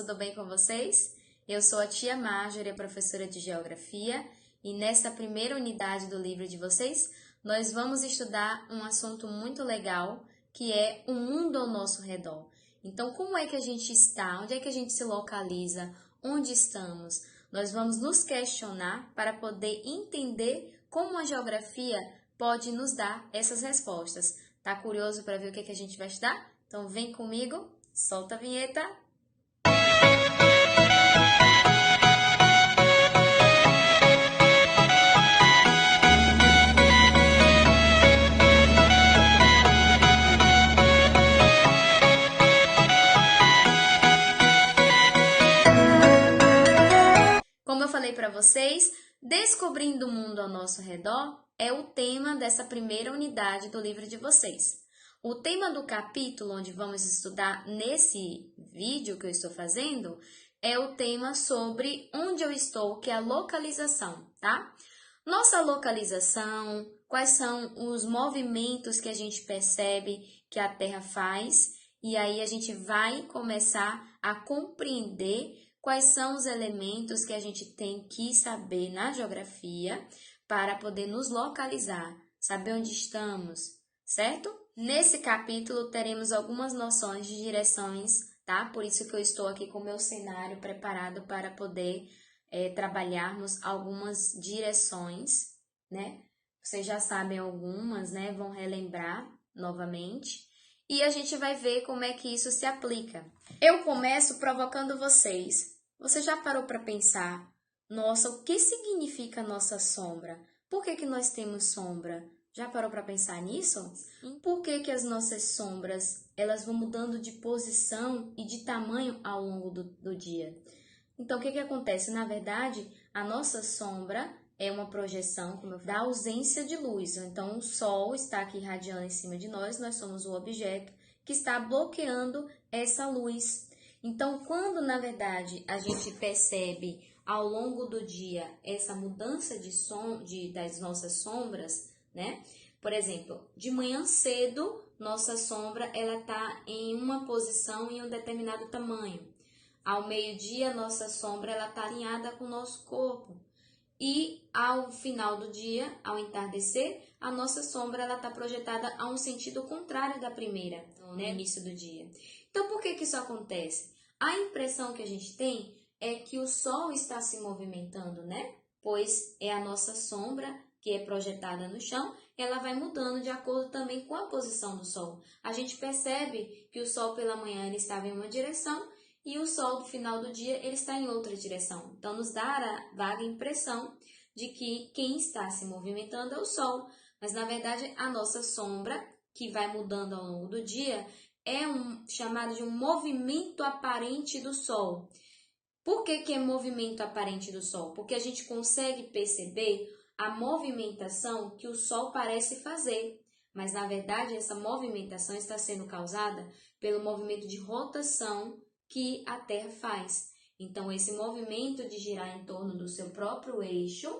tudo bem com vocês? Eu sou a tia Marjorie, professora de Geografia, e nesta primeira unidade do livro de vocês, nós vamos estudar um assunto muito legal, que é o mundo ao nosso redor. Então, como é que a gente está? Onde é que a gente se localiza? Onde estamos? Nós vamos nos questionar para poder entender como a geografia pode nos dar essas respostas. Tá curioso para ver o que é que a gente vai estudar? Então, vem comigo, solta a vinheta! Como eu falei para vocês, descobrindo o mundo ao nosso redor é o tema dessa primeira unidade do livro de vocês. O tema do capítulo onde vamos estudar nesse vídeo que eu estou fazendo é o tema sobre onde eu estou, que é a localização, tá? Nossa localização, quais são os movimentos que a gente percebe que a Terra faz, e aí a gente vai começar a compreender quais são os elementos que a gente tem que saber na geografia para poder nos localizar, saber onde estamos, certo? Nesse capítulo teremos algumas noções de direções, tá? Por isso que eu estou aqui com o meu cenário preparado para poder trabalharmos algumas direções, né? Vocês já sabem algumas, né? Vão relembrar novamente. E a gente vai ver como é que isso se aplica. Eu começo provocando vocês. Você já parou para pensar, nossa, o que significa nossa sombra? Por que nós temos sombra? Já parou para pensar nisso? Por que as nossas sombras elas vão mudando de posição e de tamanho ao longo do dia? Então, o que acontece? Na verdade, a nossa sombra é uma projeção da ausência de luz. Então, o Sol está aqui irradiando em cima de nós somos o objeto que está bloqueando essa luz. Então, quando, na verdade, a gente percebe ao longo do dia essa mudança das nossas sombras, né? Por exemplo, de manhã cedo, nossa sombra ela está em uma posição em um determinado tamanho. Ao meio-dia, nossa sombra ela está alinhada com o nosso corpo. E ao final do dia, ao entardecer, a nossa sombra ela está projetada a um sentido contrário da primeira, né, no início do dia. Então, por que isso acontece? A impressão que a gente tem é que o Sol está se movimentando, né? Pois é a nossa sombra que é projetada no chão, ela vai mudando de acordo também com a posição do Sol. A gente percebe que o Sol pela manhã ele estava em uma direção e o Sol, no final do dia, ele está em outra direção. Então, nos dá a vaga impressão de que quem está se movimentando é o Sol. Mas, na verdade, a nossa sombra, que vai mudando ao longo do dia, é chamado de um movimento aparente do Sol. Por que é movimento aparente do Sol? Porque a gente consegue perceber a movimentação que o Sol parece fazer. Mas, na verdade, essa movimentação está sendo causada pelo movimento de rotação que a Terra faz. Então, esse movimento de girar em torno do seu próprio eixo,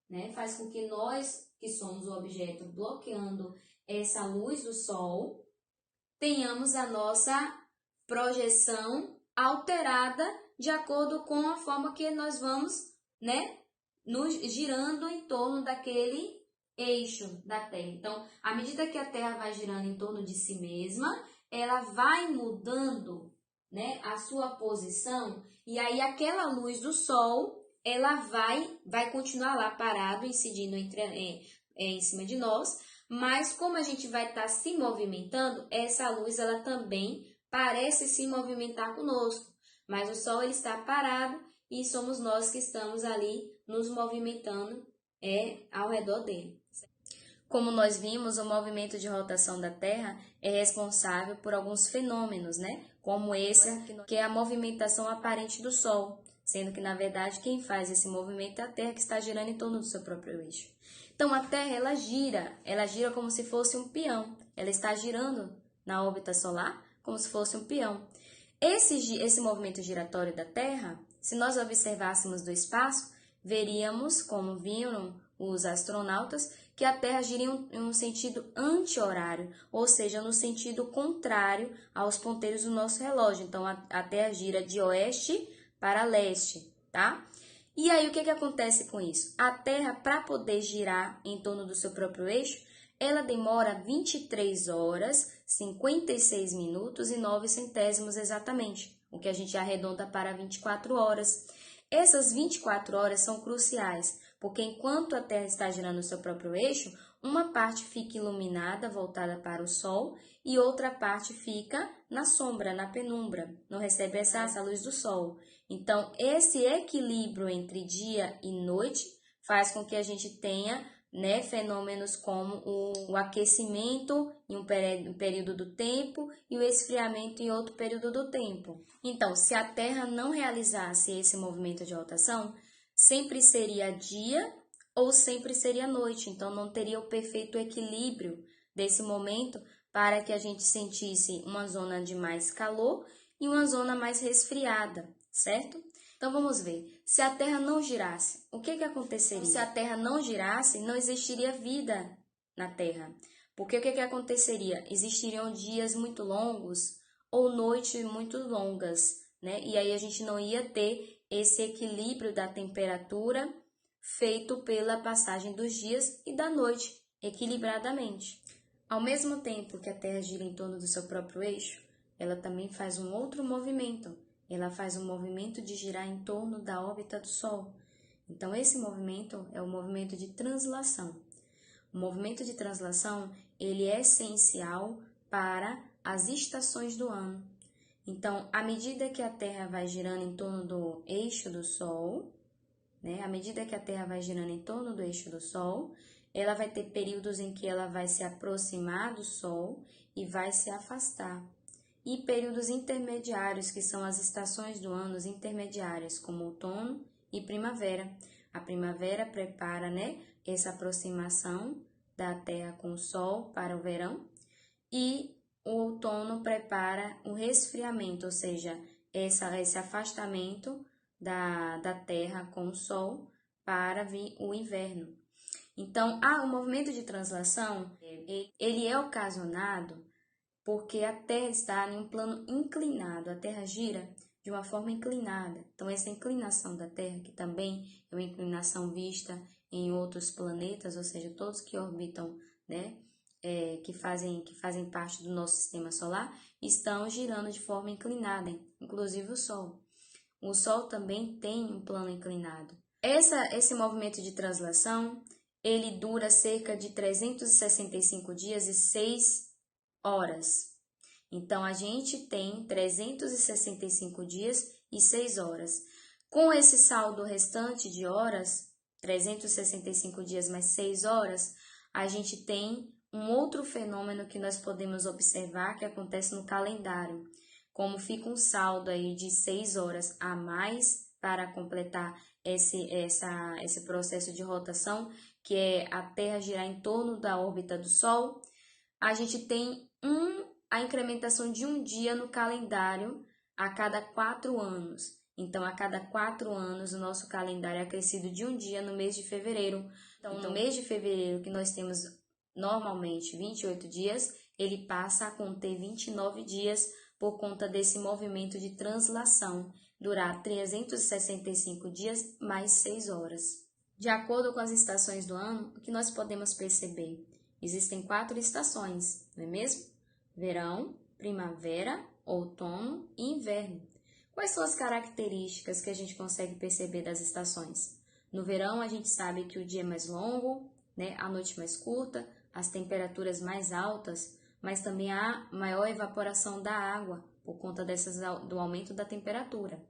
né, faz com que nós, que somos o objeto bloqueando essa luz do Sol, tenhamos a nossa projeção alterada de acordo com a forma que nós vamos, né, nos girando em torno daquele eixo da Terra. Então, à medida que a Terra vai girando em torno de si mesma, ela vai mudando, né, a sua posição, e aí aquela luz do Sol, ela vai continuar lá parado, incidindo em cima de nós, mas como a gente vai estar se movimentando, essa luz ela também parece se movimentar conosco, mas o Sol ele está parado e somos nós que estamos ali nos movimentando ao redor dele. Como nós vimos, o movimento de rotação da Terra é responsável por alguns fenômenos, né? Como esse, que é a movimentação aparente do Sol, sendo que, na verdade, quem faz esse movimento é a Terra que está girando em torno do seu próprio eixo. Então, a Terra, ela gira como se fosse um peão. Ela está girando na órbita solar como se fosse um peão. Esse movimento giratório da Terra, se nós observássemos do espaço, veríamos, como viram os astronautas, que a Terra gira em um sentido anti-horário, ou seja, no sentido contrário aos ponteiros do nosso relógio. Então, a Terra gira de oeste para leste, tá? E aí, o que acontece com isso? A Terra, para poder girar em torno do seu próprio eixo, ela demora 23 horas, 56 minutos e 9 centésimos exatamente, o que a gente arredonda para 24 horas. Essas 24 horas são cruciais, porque enquanto a Terra está girando no seu próprio eixo, uma parte fica iluminada, voltada para o Sol, e outra parte fica na sombra, na penumbra, não recebe essa luz do Sol. Então, esse equilíbrio entre dia e noite faz com que a gente tenha, né, fenômenos como o aquecimento em um período do tempo e o esfriamento em outro período do tempo. Então, se a Terra não realizasse esse movimento de rotação, sempre seria dia ou sempre seria noite. Então, não teria o perfeito equilíbrio desse momento para que a gente sentisse uma zona de mais calor e uma zona mais resfriada, certo? Então, vamos ver. Se a Terra não girasse, o que aconteceria? Se a Terra não girasse, não existiria vida na Terra. Porque o que aconteceria? Existiriam dias muito longos ou noites muito longas, né? E aí a gente não ia ter esse equilíbrio da temperatura feito pela passagem dos dias e da noite equilibradamente. Ao mesmo tempo que a Terra gira em torno do seu próprio eixo, ela também faz um outro movimento. Ela faz um movimento de girar em torno da órbita do Sol. Então, esse movimento é o movimento de translação. O movimento de translação, ele é essencial para as estações do ano. Então, à medida que a Terra vai girando em torno do eixo do Sol, né? À medida que a Terra vai girando em torno do eixo do Sol, ela vai ter períodos em que ela vai se aproximar do Sol e vai se afastar. E períodos intermediários, que são as estações do ano intermediárias, como outono e primavera. A primavera prepara, né, essa aproximação da Terra com o Sol para o verão, e o outono prepara o resfriamento, ou seja, esse afastamento da Terra com o Sol para vir o inverno. Então, o movimento de translação, ele é ocasionado porque a Terra está em um plano inclinado, a Terra gira de uma forma inclinada. Então, essa inclinação da Terra, que também é uma inclinação vista em outros planetas, ou seja, todos que orbitam, né, que fazem parte do nosso sistema solar, estão girando de forma inclinada, inclusive o Sol. O Sol também tem um plano inclinado. Esse movimento de translação, ele dura cerca de 365 dias e 6 horas. Então, a gente tem 365 dias e 6 horas. Com esse saldo restante de horas, 365 dias mais 6 horas, a gente tem um outro fenômeno que nós podemos observar que acontece no calendário. Como fica um saldo aí de 6 horas a mais para completar esse processo de rotação, que é a Terra girar em torno da órbita do Sol, a gente tem a incrementação de um dia no calendário a cada 4 anos. Então, a cada 4 anos, o nosso calendário é acrescido de um dia no mês de fevereiro. Então, no mês de fevereiro, que nós temos normalmente 28 dias, ele passa a conter 29 dias por conta desse movimento de translação, durar 365 dias mais 6 horas. De acordo com as estações do ano, o que nós podemos perceber? Existem 4 estações, não é mesmo? Verão, primavera, outono e inverno. Quais são as características que a gente consegue perceber das estações? No verão, a gente sabe que o dia é mais longo, né? A noite mais curta, as temperaturas mais altas, mas também há maior evaporação da água por conta do aumento da temperatura.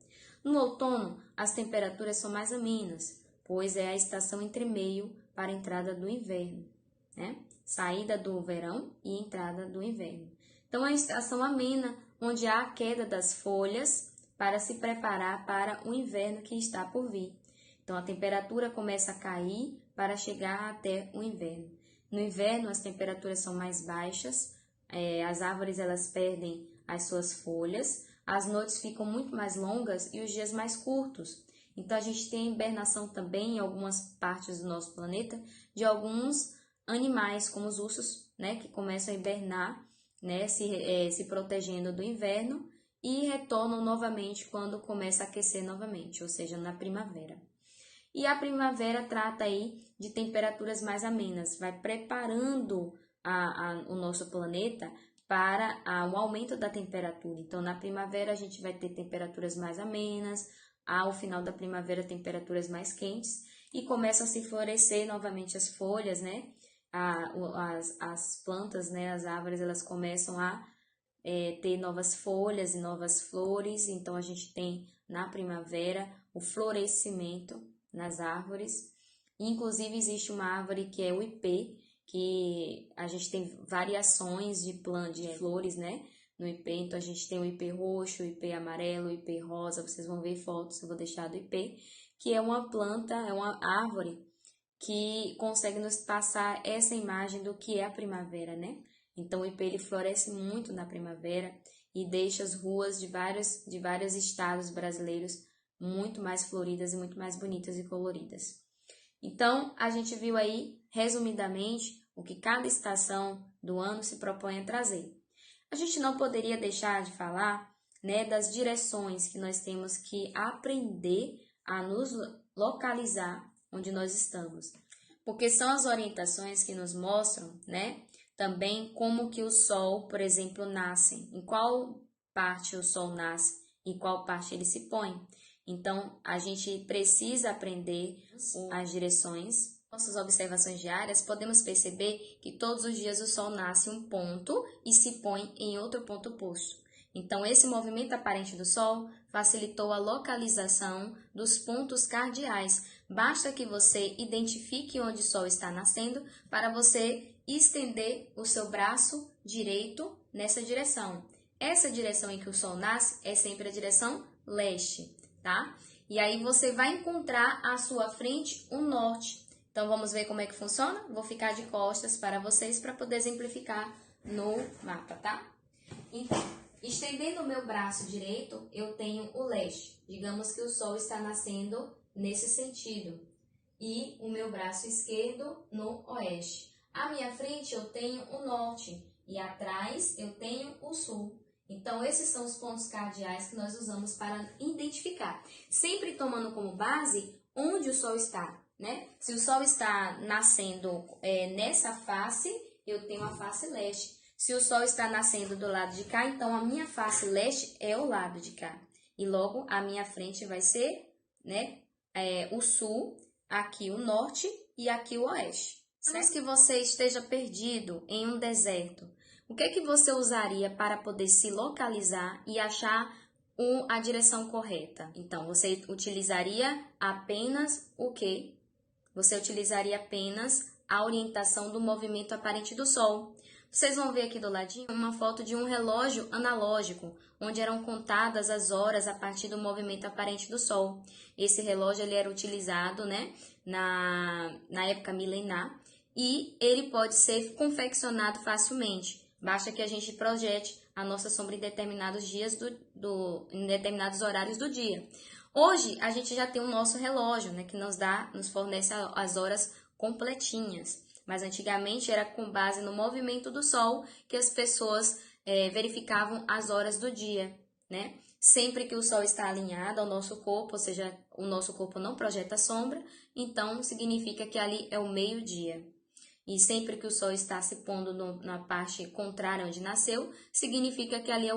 No outono, as temperaturas são mais amenas, pois é a estação entre meio para a entrada do inverno, né? Saída do verão e entrada do inverno. Então, é a estação amena, onde há a queda das folhas para se preparar para o inverno que está por vir. Então, a temperatura começa a cair para chegar até o inverno. No inverno, as temperaturas são mais baixas, as árvores elas perdem as suas folhas, as noites ficam muito mais longas e os dias mais curtos. Então, a gente tem a hibernação também em algumas partes do nosso planeta de alguns animais como os ursos, né, que começam a hibernar, né, se protegendo do inverno e retornam novamente quando começa a aquecer novamente, ou seja, na primavera. E a primavera trata aí de temperaturas mais amenas, vai preparando o nosso planeta para o aumento da temperatura. Então, na primavera a gente vai ter temperaturas mais amenas, ao final da primavera temperaturas mais quentes e começam a se florescer novamente as folhas, né? As plantas, né? As árvores, elas começam a ter novas folhas e novas flores. Então, a gente tem na primavera o florescimento nas árvores. Inclusive, existe uma árvore que é o ipê, que a gente tem variações de flores, né? No ipê, então a gente tem o ipê roxo, o ipê amarelo, o ipê rosa, vocês vão ver fotos, eu vou deixar do ipê, que é uma planta, é uma árvore que consegue nos passar essa imagem do que é a primavera, né? Então o ipê ele floresce muito na primavera e deixa as ruas de vários estados brasileiros muito mais floridas e muito mais bonitas e coloridas. Então, a gente viu aí, resumidamente, o que cada estação do ano se propõe a trazer. A gente não poderia deixar de falar, né, das direções que nós temos que aprender a nos localizar onde nós estamos. Porque são as orientações que nos mostram, né, também como que o Sol, por exemplo, nasce, em qual parte o Sol nasce, em qual parte ele se põe. Então, a gente precisa aprender as direções. Nossas observações diárias, podemos perceber que todos os dias o Sol nasce em um ponto e se põe em outro ponto oposto. Então, esse movimento aparente do Sol facilitou a localização dos pontos cardeais. Basta que você identifique onde o Sol está nascendo para você estender o seu braço direito nessa direção. Essa direção em que o Sol nasce é sempre a direção leste, tá? E aí você vai encontrar à sua frente o norte. Então, vamos ver como é que funciona? Vou ficar de costas para vocês para poder exemplificar no mapa, tá? Então, estendendo o meu braço direito, eu tenho o leste. Digamos que o Sol está nascendo nesse sentido. E o meu braço esquerdo no oeste. À minha frente, eu tenho o norte. E atrás, eu tenho o sul. Então, esses são os pontos cardeais que nós usamos para identificar. Sempre tomando como base onde o Sol está, né? Se o Sol está nascendo nessa face, eu tenho a face leste. Se o Sol está nascendo do lado de cá, então a minha face leste é o lado de cá. E logo a minha frente vai ser, né, o sul, aqui o norte e aqui o oeste. Digamos que você esteja perdido em um deserto. O que é que você usaria para poder se localizar e achar a direção correta? Então, você utilizaria apenas o quê? Você utilizaria apenas a orientação do movimento aparente do Sol. Vocês vão ver aqui do ladinho uma foto de um relógio analógico, onde eram contadas as horas a partir do movimento aparente do Sol. Esse relógio ele era utilizado, né, na época milenar e ele pode ser confeccionado facilmente. Basta que a gente projete a nossa sombra em determinados dias em determinados horários do dia. Hoje, a gente já tem o nosso relógio, né, que nos fornece as horas completinhas. Mas antigamente era com base no movimento do Sol que as pessoas verificavam as horas do dia, né? Sempre que o Sol está alinhado ao nosso corpo, ou seja, o nosso corpo não projeta sombra, então significa que ali é o meio-dia. E sempre que o Sol está se pondo na parte contrária onde nasceu, significa que ali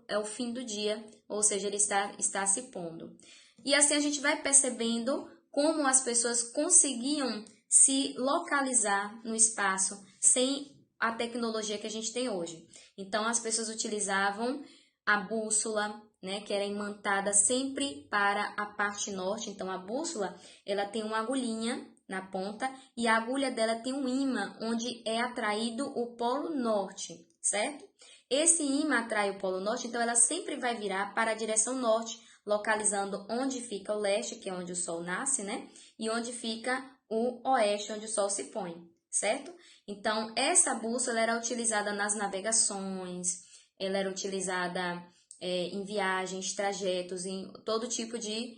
é o fim do dia, ou seja, ele está se pondo. E assim a gente vai percebendo como as pessoas conseguiam se localizar no espaço sem a tecnologia que a gente tem hoje. Então, as pessoas utilizavam a bússola, né, que era imantada sempre para a parte norte. Então, a bússola, ela tem uma agulhinha na ponta e a agulha dela tem um ímã onde é atraído o polo norte, certo? Esse ímã atrai o polo norte, então ela sempre vai virar para a direção norte, localizando onde fica o leste, que é onde o Sol nasce, né? E onde fica o oeste, onde o Sol se põe, certo? Então, essa bússola era utilizada nas navegações, ela era utilizada em viagens, trajetos, em todo tipo de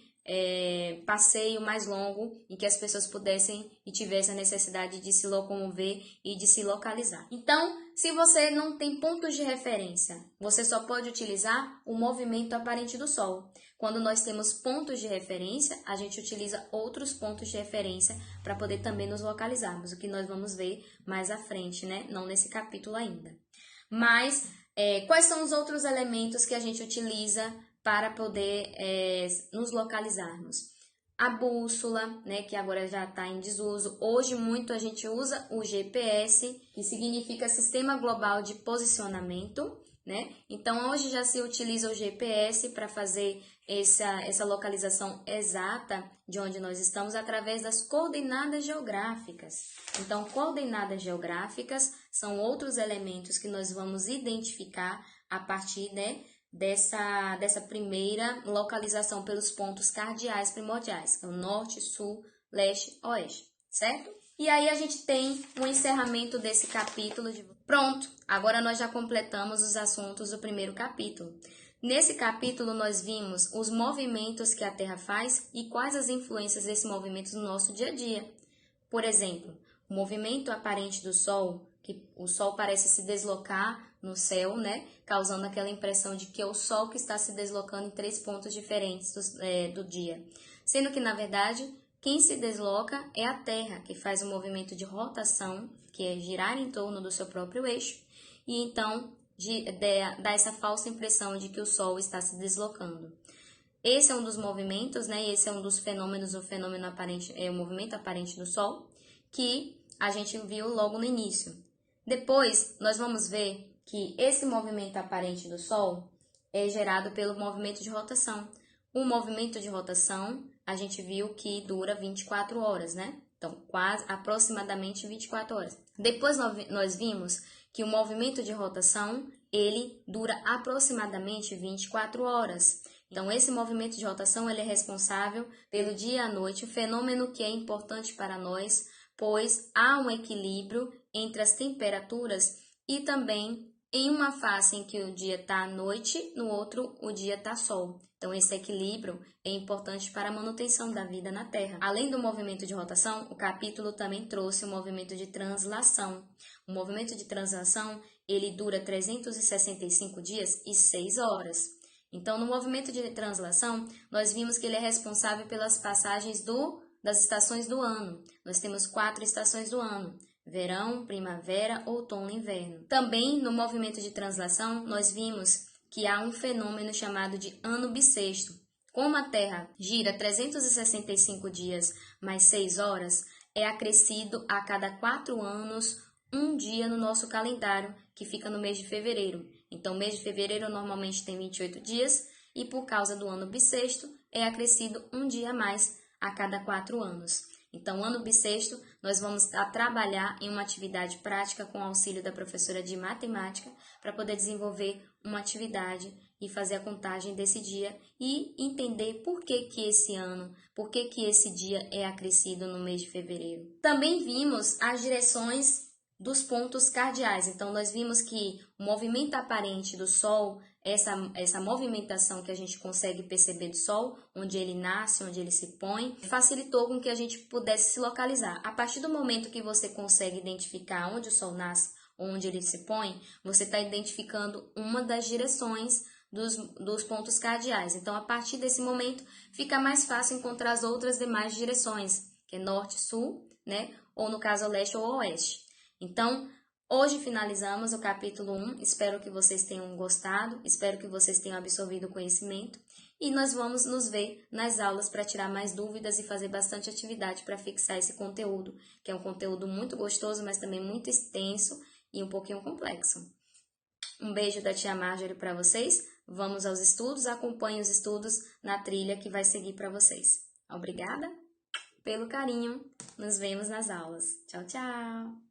passeio mais longo em que as pessoas pudessem e tivessem a necessidade de se locomover e de se localizar. Então, se você não tem pontos de referência, você só pode utilizar o movimento aparente do Sol. Quando nós temos pontos de referência, a gente utiliza outros pontos de referência para poder também nos localizarmos, o que nós vamos ver mais à frente, né? Não nesse capítulo ainda. Mas, quais são os outros elementos que a gente utiliza para poder nos localizarmos? A bússola, né, que agora já está em desuso. Hoje muito a gente usa o GPS, que significa Sistema Global de Posicionamento, né? Então hoje já se utiliza o GPS para fazer essa localização exata de onde nós estamos através das coordenadas geográficas. Então, coordenadas geográficas são outros elementos que nós vamos identificar a partir, né, dessa primeira localização pelos pontos cardeais primordiais, que é o norte, sul, leste, oeste, certo? E aí a gente tem um encerramento desse capítulo. Pronto, agora nós já completamos os assuntos do primeiro capítulo. Nesse capítulo nós vimos os movimentos que a Terra faz e quais as influências desse movimento no nosso dia a dia. Por exemplo, o movimento aparente do Sol, que o Sol parece se deslocar no céu, né? Causando aquela impressão de que é o Sol que está se deslocando em 3 pontos diferentes do dia. Sendo que, na verdade, quem se desloca é a Terra, que faz um movimento de rotação, que é girar em torno do seu próprio eixo, e então dá essa falsa impressão de que o Sol está se deslocando. Esse é um dos movimentos, né? Esse é um dos fenômenos, o fenômeno aparente, o movimento aparente do Sol, que a gente viu logo no início. Depois, nós vamos ver que esse movimento aparente do Sol é gerado pelo movimento de rotação. O movimento de rotação, a gente viu que dura 24 horas, né? Então, quase aproximadamente 24 horas. Depois nós vimos que o movimento de rotação, ele dura aproximadamente 24 horas. Então, esse movimento de rotação, ele é responsável pelo dia e a noite, um fenômeno que é importante para nós, pois há um equilíbrio entre as temperaturas e também em uma face em que o dia está à noite, no outro o dia está sol. Então, esse equilíbrio é importante para a manutenção da vida na Terra. Além do movimento de rotação, o capítulo também trouxe o movimento de translação. O movimento de translação, ele dura 365 dias e 6 horas. Então, no movimento de translação, nós vimos que ele é responsável pelas passagens das estações do ano. Nós temos 4 estações do ano: verão, primavera, outono e inverno. Também no movimento de translação, nós vimos que há um fenômeno chamado de ano bissexto. Como a Terra gira 365 dias mais 6 horas, é acrescido a cada 4 anos um dia no nosso calendário, que fica no mês de fevereiro. Então, o mês de fevereiro normalmente tem 28 dias e, por causa do ano bissexto, é acrescido um dia a mais a cada 4 anos. Então, ano bissexto, nós vamos trabalhar em uma atividade prática com o auxílio da professora de matemática para poder desenvolver uma atividade e fazer a contagem desse dia e entender por que esse dia é acrescido no mês de fevereiro. Também vimos as direções dos pontos cardeais. Então, nós vimos que o movimento aparente do Sol, essa movimentação que a gente consegue perceber do Sol, onde ele nasce, onde ele se põe, facilitou com que a gente pudesse se localizar. A partir do momento que você consegue identificar onde o Sol nasce, onde ele se põe, você está identificando uma das direções dos pontos cardeais. Então, a partir desse momento, fica mais fácil encontrar as outras demais direções, que é norte, sul, né? Ou no caso, leste ou oeste. Então, hoje finalizamos o capítulo 1, espero que vocês tenham gostado, espero que vocês tenham absorvido o conhecimento e nós vamos nos ver nas aulas para tirar mais dúvidas e fazer bastante atividade para fixar esse conteúdo, que é um conteúdo muito gostoso, mas também muito extenso e um pouquinho complexo. Um beijo da tia Marjorie para vocês, vamos aos estudos, acompanhem os estudos na trilha que vai seguir para vocês. Obrigada pelo carinho, nos vemos nas aulas. Tchau, tchau!